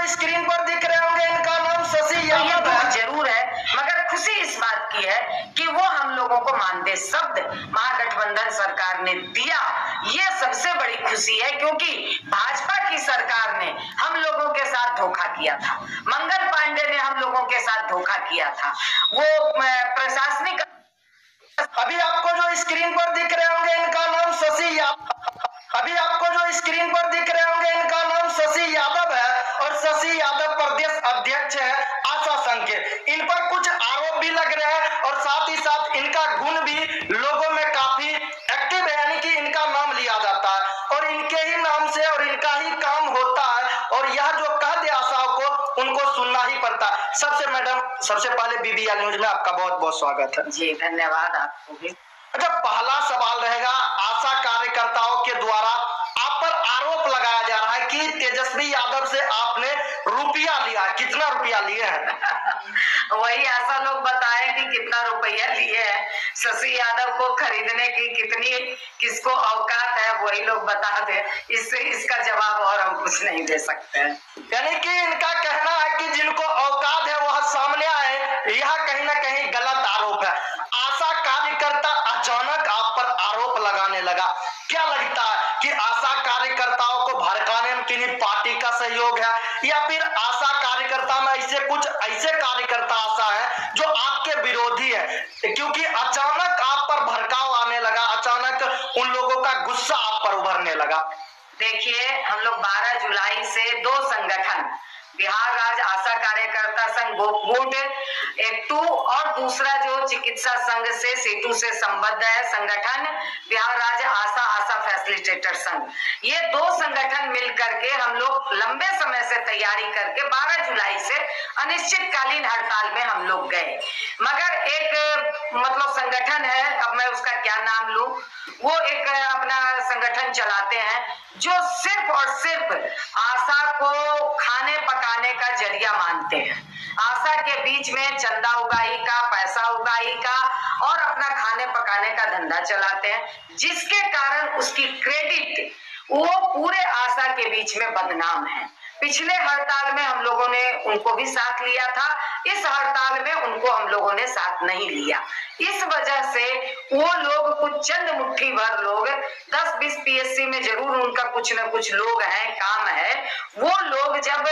Screen पर दिख रहे होंगे इनका नाम शशि यादव है। जरूर है, मगर खुशी इस बात की है कि वो हम लोगों को मानदेय शब्द महागठबंधन सरकार ने दिया, ये सबसे बड़ी खुशी है। क्योंकि भाजपा की सरकार ने हम लोगों के साथ धोखा किया था, मंगल पांडे ने हम लोगों के साथ धोखा किया था। वो प्रशासनिक, अभी आपको जो स्क्रीन पर दिख रहे होंगे इनका नाम शशि यादव, अभी आपको जो स्क्रीन पर दिख रहे होंगे इनका नाम शशि यादव है और शशि यादव प्रदेश अध्यक्ष है आशा संघ के। इन पर कुछ आरोप भी लग रहे हैं और साथ ही साथ इनका गुण भी लोगों में काफी एक्टिव है, यानी कि इनका नाम लिया जाता है और इनके ही नाम से और इनका ही काम होता है और यह जो कह दे आशाओं को उनको सुनना ही पड़ता है। सबसे पहले BBL न्यूज में आपका बहुत बहुत स्वागत है। जी धन्यवाद आपको भी। अच्छा, पहला सवाल रहेगा, आशा कार्यकर्ताओं के द्वारा आप पर आरोप लगाया जा रहा है कि तेजस्वी यादव से आपने रुपया लिया, कितना रुपया लिए हैं? वही आशा लोग बताए कि कितना रुपया लिए हैं, शशि यादव को खरीदने की कितनी किसको औकात है वही लोग बता दे, इससे इसका जवाब और हम कुछ नहीं दे सकते हैं। यानी कि इनका कहना है कि जिनको औकात है वह सामने आए, यह कहीं ना कहीं गलत आरोप है। आशा कार्यकर्ता अचानक आप पर आरोप लगाने लगा, क्या लगता है कि आशा कार्यकर्ताओं को भड़काने में किन्हीं पार्टी का सहयोग है या फिर आशा कार्यकर्ता में ऐसे कार्यकर्ता आशा है जो आपके विरोधी है? क्योंकि अचानक आप पर भड़काव आने लगा, अचानक उन लोगों का गुस्सा आप पर उभरने लगा। देखिए, हम लोग 12 जुलाई से 2 संगठन, बिहार राज्य आशा कार्यकर्ता संघ गोपगुट एक 2 और दूसरा जो चिकित्सा संघ से सेतु से संबद्ध है संगठन बिहार राज्य आशा फैसिलिटेटर संघ, ये 2 संगठन मिलकर के हम लोग लंबे समय से तैयारी करके 12 जुलाई से अनिश्चितकालीन हड़ताल में हम लोग गए। मगर एक मतलब संगठन है, अब मैं उसका क्या नाम लूं, वो एक अपना संगठन चलाते हैं जो सिर्फ और सिर्फ आशा को खाने पकाने का जरिया मानते हैं। आशा के बीच में चंदा उगाही का, पैसा उगाही का और अपना खाने पकाने का धंधा चलाते हैं, जिसके कारण उसकी क्रेडिट वो पूरे आशा के बीच में बदनाम है। पिछले हड़ताल में हम लोगों ने उनको भी साथ लिया था, इस हड़ताल में उनको हम लोगों ने साथ नहीं लिया। इस वजह से वो लोग कुछ चंद मुट्ठी भर लोग 10-20 PSC में जरूर उनका कुछ न कुछ लोग हैं, काम है, वो लोग जब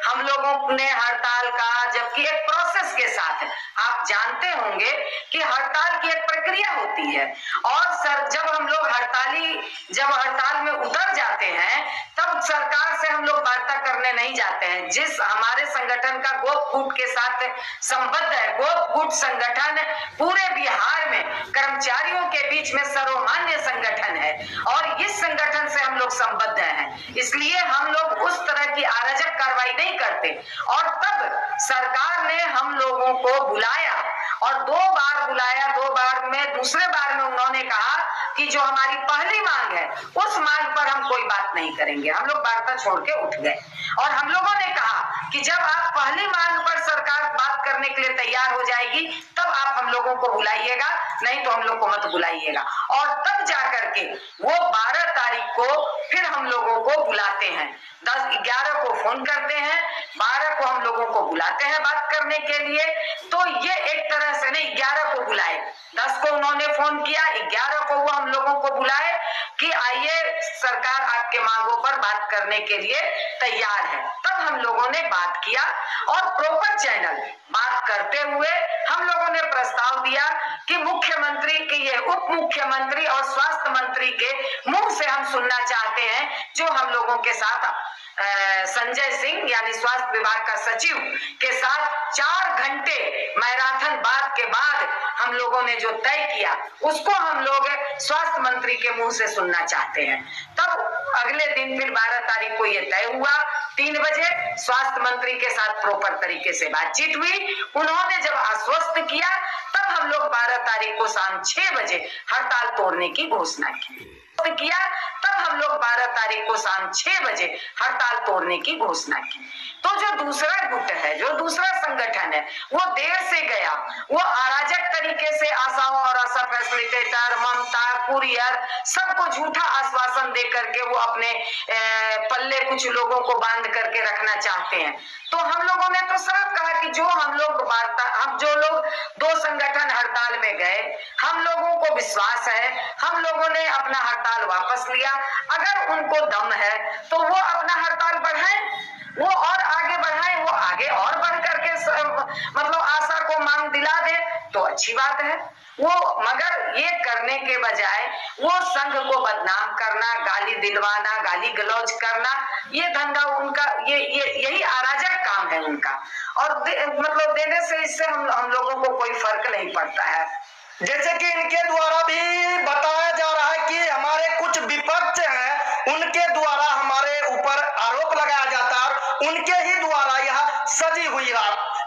हम लोगों ने हड़ताल का, जबकि एक प्रोसेस के साथ, आप जानते होंगे कि हड़ताल की एक प्रक्रिया होती है और जब हम लोग हड़ताल में उतर जाते हैं तब सरकार से हम लोग वार्ता करने नहीं जाते हैं। जिस हमारे संगठन का गोपगुट के साथ संबद्ध है, गोपगुट संगठन पूरे बिहार में कर्मचारियों के बीच में सर्वमान्य संगठन है और इस संगठन से हम लोग संबद्ध हैं, इसलिए हम लोग उस तरह की अराजक कार्रवाई नहीं करते। और तब सरकार ने हम लोगों को बुलाया और 2 बार बुलाया, 2 बार में दूसरे बार में उन्होंने कहा कि जो हमारी पहली मांग है उस मांग पर हम कोई बात नहीं करेंगे। हम लोग वार्ता छोड़ के उठ गए और हम लोगों ने कहा कि जब आप पहली मांग पर सरकार बात करने के लिए तैयार हो जाएगी तब आप हम लोगों को बुलाइएगा, नहीं तो हम लोग को मत बुलाइएगा। और तब जाकर के वो 12 तारीख को फिर हम लोगों को बुलाते हैं, 10-11 को फोन करते हैं, 12 को हम लोगों को बुलाते हैं बात करने के लिए। तो ये एक तरह से नहीं, 11 को बुलाए, 10 को उन्होंने फोन किया, 11 को वो हम लोगों को बुलाए कि आइए सरकार आपके मांगों पर बात करने के लिए तैयार है। तब हम लोगों ने बात किया और प्रॉपर चैनल बात करते हुए हम लोगों ने प्रस्ताव दिया कि मुख्यमंत्री के, ये उप मुख्यमंत्री और स्वास्थ्य मंत्री के मुंह से हम सुनना चाहते हैं, जो हम लोगों के साथ संजय सिंह यानी स्वास्थ्य विभाग का सचिव के साथ 4 घंटे मैराथन बात के बाद हम लोगों ने जो तय किया उसको हम लोग स्वास्थ्य मंत्री के मुंह से सुनना चाहते हैं। तब अगले दिन फिर 12 तारीख को ये तय हुआ, 3 बजे स्वास्थ्य मंत्री के साथ प्रॉपर तरीके से बातचीत हुई। उन्होंने जब आश्वस्त किया तब तब हम लोग 12 तारीख को शाम 6 बजे हड़ताल तोड़ने की घोषणा किया। तब हम लोग 12 तारीख को शाम 6 बजे हड़ताल तोड़ने की घोषणा की। तो जो दूसरा गुट है, जो दूसरा संगठन है, वो देर से गया, वो अराजक तरीके से आशाओं और आशा फैसिलिटेटर, ममता, कुरियर सबको झूठा आश्वासन दे करके वो अपने पल्ले कुछ लोगों को बांध करके रखना चाहते हैं। तो हम लोगों ने तो साफ कहा कि जो लोग 2 संगठन हड़ताल में गए, हम लोगों को विश्वास है, हम लोगों ने अपना हड़ताल वापस लिया। अगर उनको दम है तो वो अपना हड़ताल बढ़ाएं, वो और आगे बढ़ाएं, वो आगे और बढ़ करके मतलब आशा को मांग दिला दे तो अच्छी बात है। वो मगर ये करने के बजाय वो संघ को बदनाम करना, गाली दिलवाना, गाली गलौज करना, ये धंधा उनका, यही अराजक काम है उनका। और मतलब देने से इससे हम लोगों को कोई फर्क नहीं पड़ता है। जैसे कि इनके द्वारा भी बताया जा रहा है कि हमारे कुछ विपक्ष हैं, उनके द्वारा हमारे ऊपर आरोप लगाया जाता है और उनके ही द्वारा यह सजी हुई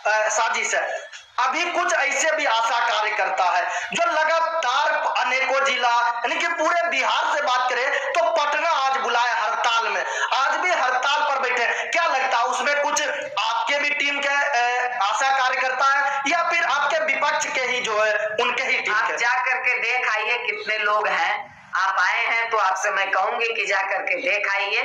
साजिश है। अभी कुछ ऐसे भी आशा कार्यकर्ता है जो लगातार अनेकों जिला यानी कि पूरे बिहार से बात करें तो पटना आज बुलाए हड़ताल में, आज भी हड़ताल पर बैठे। क्या लगता है उसमें कुछ आपके भी टीम के आशा कार्यकर्ता है या फिर आपके विपक्ष के ही जो है उनके ही टीम के? आप जा करके देख आइए कितने लोग हैं। आप आए हैं तो आपसे मैं कहूंगी कि जा करके देख आइए,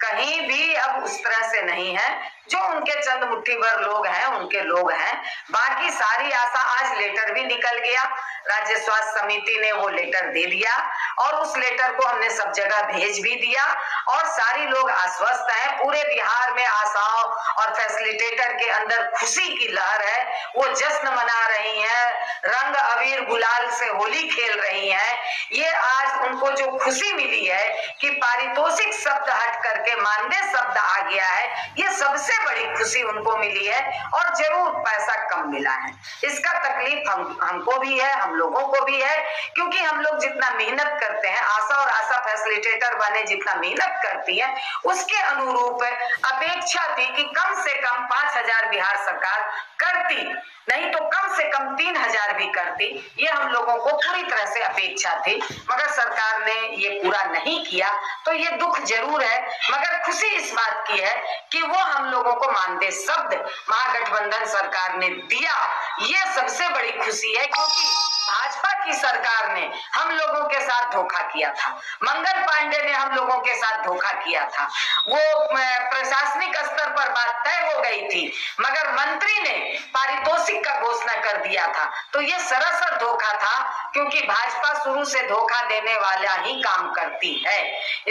कहीं भी अब उस तरह से नहीं है। जो उनके चंद मुट्ठी भर लोग हैं उनके लोग हैं, बाकी सारी आशा। आज लेटर भी निकल गया, राज्य स्वास्थ्य समिति ने वो लेटर दे दिया और उस लेटर को हमने सब जगह भेज भी दिया और सारी लोग आश्वस्त हैं। पूरे बिहार में आशाओं और फैसिलिटेटर के अंदर खुशी की लहर है, वो जश्न मना रही हैं, रंग अबीर गुलाल से होली खेल रही हैं। ये आज उनको जो खुशी मिली है कि पारितोषिक शब्द हट करके मानदेय शब्द आ गया है, ये सबसे बड़ी खुशी उनको मिली है। और जरूर पैसा कम मिला है, इसका तकलीफ हमको भी है, हम लोगों को भी है, क्योंकि हम लोग जितना मेहनत करते हैं, आशा और आशा फैसिलिटेटर वाले जितना मेहनत करती है, उसके अनुरूप अपेक्षा थी कि कम से कम 5,000 बिहार सरकार करती, नहीं तो कम से कम 3,000 भी करती। ये हम लोगों को पूरी तरह से अपेक्षा थी, मगर सरकार ने ये पूरा नहीं किया। तो ये दुख जरूर है, मगर खुशी इस बात की है कि वो हम लोगों को मानदेय शब्द महागठबंधन सरकार ने दिया। ये सबसे बड़ी खुशी है, क्योंकि भाजपा की सरकार ने हम लोगों के साथ धोखा किया था, मंगल पांडे ने हम लोगों के साथ धोखा किया था। वो प्रशासनिक स्तर पर बात तय हो गई थी, मगर मंत्री ने पारितोषिक का घोषणा कर दिया था। तो ये सरासर धोखा था, क्योंकि भाजपा शुरू से धोखा देने वाला ही काम करती है।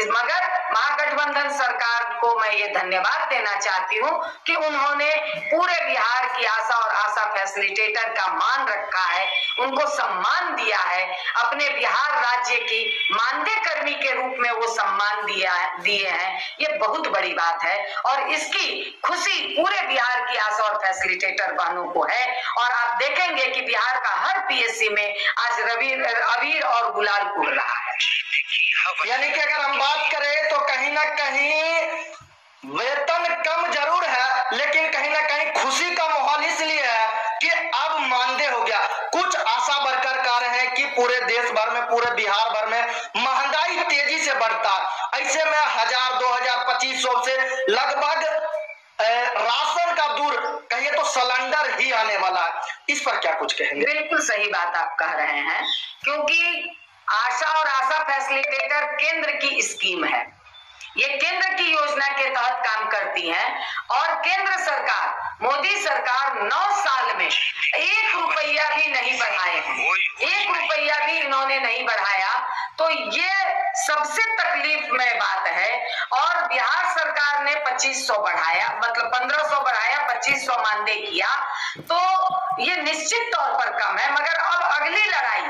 मगर महागठबंधन सरकार को मैं ये धन्यवाद देना चाहती हूँ कि उन्होंने पूरे बिहार की आशा और आशा फैसिलिटेटर का मान रखा है, उनको सम्मान दिया है, अपने बिहार राज्य की मानदेय कर्मी के रूप में वो सम्मान दिए हैं। ये बहुत बड़ी बात है और इसकी खुशी पूरे बिहार की आशा और फैसिलिटेटर बहनों को है। और आप देखेंगे कि बिहार का हर पीएससी में आज अबीर और गुलाल उड़ रहा है। यानी कि अगर हम बात करें तो कहीं ना कहीं वेतन कम जरूर है, लेकिन कहीं ना कहीं खुशी का माहौल इसलिए है कि अब मानदेय हो गया। कुछ आशा वर्कर कह रहे हैं कि पूरे देश भर में, पूरे बिहार भर में महंगाई तेजी से बढ़ता है, ऐसे में 1,000, 2,000, 2,500 से लगभग राशन का दूर कहिए तो सिलेंडर ही आने वाला है। इस पर क्या कुछ कहेंगे? बिल्कुल सही बात आप कह रहे हैं, क्योंकि आशा और आशा फैसिलिटेटर केंद्र की स्कीम है, ये केंद्र की योजना के तहत काम करती हैं। और केंद्र सरकार, मोदी सरकार 9 साल में 1 रुपया भी नहीं बढ़ाए हैं, 1 रुपया भी इन्होंने नहीं बढ़ाया। तो ये सबसे तकलीफ में बात है। और बिहार सरकार ने 2,500 बढ़ाया, मतलब 1,500 बढ़ाया, 2,500 मानदेय किया, तो ये निश्चित तौर पर कम है। मगर अब अगली लड़ाई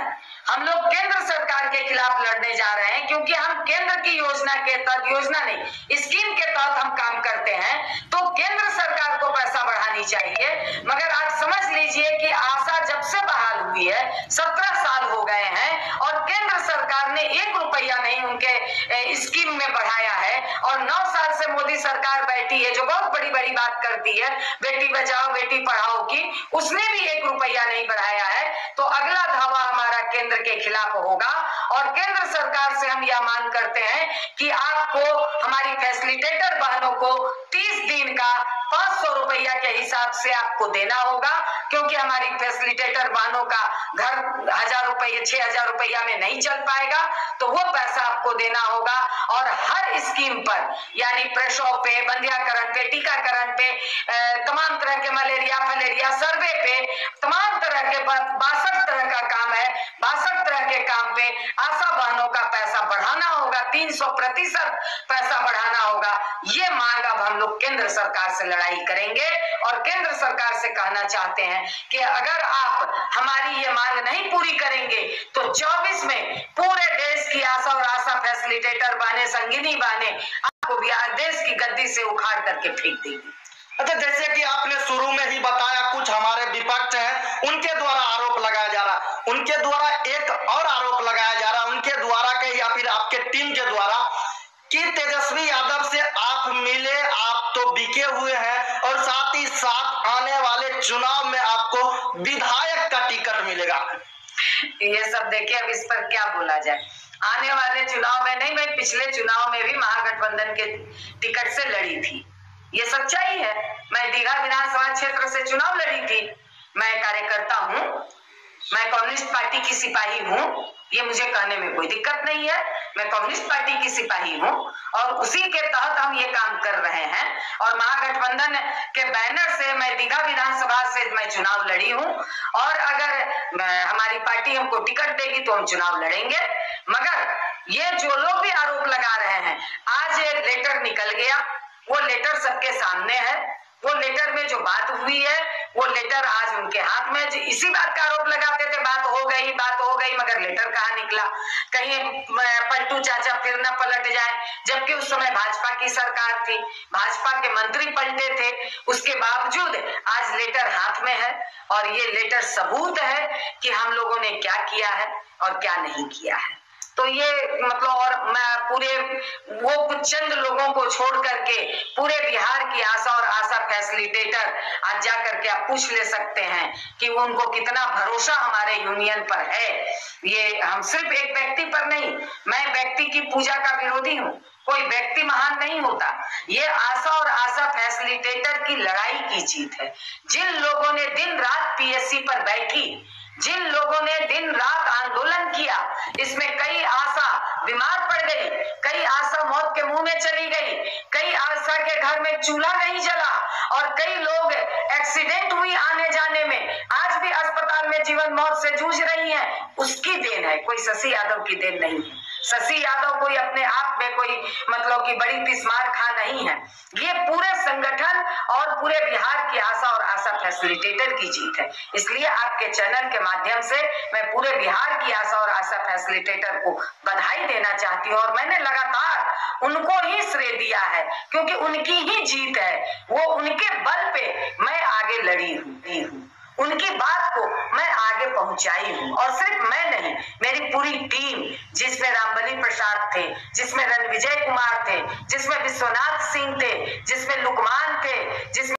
हम लोग केंद्र सरकार के खिलाफ लड़ने जा रहे हैं, क्योंकि हम केंद्र की योजना के तहत, योजना नहीं स्कीम के तहत हम काम करते हैं। तो केंद्र सरकार को पैसा बढ़ानी चाहिए। मगर आप समझ लीजिए कि आशा जब से बहाल हुई है 17 साल हो गए हैं और केंद्र सरकार ने 1 रुपया नहीं उनके स्कीम में बढ़ाया है। और 9 साल से मोदी सरकार बैठी है, ये जो बहुत बड़ी बड़ी बात करती है बेटी बचाओ बेटी पढ़ाओ की, उसने भी 1 रुपया नहीं बढ़ाया है। तो अगला धावा हमारा केंद्र के खिलाफ होगा और केंद्र सरकार से हम यह मांग करते हैं कि आपको हमारी फैसिलिटेटर बहनों को 30 दिन का 500 रुपया के हिसाब से आपको देना होगा, क्योंकि हमारी फैसिलिटेटर बहनों का घर 1000 रुपये 6000 रुपया में नहीं चल पाएगा, तो वो पैसा आपको देना होगा। और हर स्कीम पर यानी प्रसव पे, बंध्याकरण पे, टीकाकरण पे, तमाम तरह के मलेरिया फलेरिया सर्वे पे, तमाम तरह के 62 तरह का काम है, 62 तरह के काम पे आशा बहनों का पैसा बढ़ाना होगा, 300% पैसा बढ़ाना होगा। ये मांग अब हम लोग केंद्र सरकार से लड़ाई करेंगे और केंद्र सरकार से कहना चाहते हैं कि अगर आप हमारी ये मांग नहीं पूरी करेंगे तो 24 में पूरे देश की आशा और आशा फैसिलिटेटर बने, संगिनी बने आपको बिहार देश की गद्दी से उखाड़ करके फेंक देंगे। अच्छा, जैसे कि आपने शुरू में ही बताया, कुछ हमारे विपक्ष हैं उनके द्वारा आरोप लगाया जा रहा, उनके द्वारा एक और आरोप लगाया जा रहा, उनके द्वारा के या फिर आपके टीम के द्वारा कि तेजस्वी यादव से आप मिले, आप तो बिके हुए हैं और साथ ही साथ आने वाले चुनाव में आपको विधायक का टिकट मिलेगा। ये सब देखिए, अब इस पर क्या बोला जाए। आने वाले चुनाव में नहीं, मैं पिछले चुनाव में भी महागठबंधन के टिकट से लड़ी थी, ये सच्चाई है। मैं दीघा विधानसभा क्षेत्र से चुनाव लड़ी थी। मैं कार्यकर्ता हूँ, मैं कम्युनिस्ट पार्टी की सिपाही हूँ, ये मुझे कहने में कोई दिक्कत नहीं है। मैं कम्युनिस्ट पार्टी की सिपाही हूँ और उसी के तहत हम ये काम कर रहे हैं। और महागठबंधन के बैनर से मैं दीघा विधानसभा से मैं चुनाव लड़ी हूँ और अगर हमारी पार्टी हमको टिकट देगी तो हम चुनाव लड़ेंगे। मगर ये जो लोग भी आरोप लगा रहे हैं, आज ये लेटर निकल गया, वो लेटर सबके सामने है, वो लेटर में जो बात हुई है वो लेटर आज उनके हाथ में। इसी बात का आरोप लगाते थे, बात हो गई, मगर लेटर कहाँ निकला। कहीं पलटू चाचा फिर न पलट जाए, जबकि उस समय भाजपा की सरकार थी, भाजपा के मंत्री पलटे थे, उसके बावजूद आज लेटर हाथ में है और ये लेटर सबूत है कि हम लोगों ने क्या किया है और क्या नहीं किया है। तो ये मतलब, और मैं पूरे वो कुछ चंद लोगों को छोड़ करके पूरे बिहार की आशा और आशा फैसिलिटेटर आज जा करके आप पूछ ले सकते हैं कि उनको कितना भरोसा हमारे यूनियन पर है। ये हम सिर्फ एक व्यक्ति पर नहीं, मैं व्यक्ति की पूजा का विरोधी हूँ, कोई व्यक्ति महान नहीं होता। ये आशा और आशा फैसिलिटेटर की लड़ाई की जीत है। जिन लोगों ने दिन रात पीएससी पर बैठी, जिन लोगों ने दिन रात आंदोलन किया, इसमें कई आशा बीमार पड़ गई, कई आशा मौत के मुंह में चली गई, कई आशा के घर में चूल्हा नहीं जला और कई लोग एक्सीडेंट हुई आने जाने में, आज भी अस्पताल में जीवन मौत से जूझ रही हैं। उसकी देन है, कोई शशि यादव की देन नहीं है। शशि यादव कोई अपने आप में कोई मतलब कि बड़ी तिस्मार खा नहीं है। ये पूरे संगठन और पूरे बिहार की आशा और आशा फैसिलिटेटर की जीत है। इसलिए आपके चैनल के माध्यम से मैं पूरे बिहार की आशा और आशा फैसिलिटेटर को बधाई देना चाहती हूँ और मैंने लगातार उनको ही श्रेय दिया है, क्योंकि उनकी ही जीत है। वो उनके बल पे मैं आगे लड़ी हूँ, उनकी बात को मैं आगे पहुंचाई हूँ। और सिर्फ मैं नहीं, मेरी पूरी टीम, जिसमें रामबली प्रसाद थे, जिसमें रणविजय कुमार थे, जिसमें विश्वनाथ सिंह थे, जिसमें लुकमान थे, जिसमें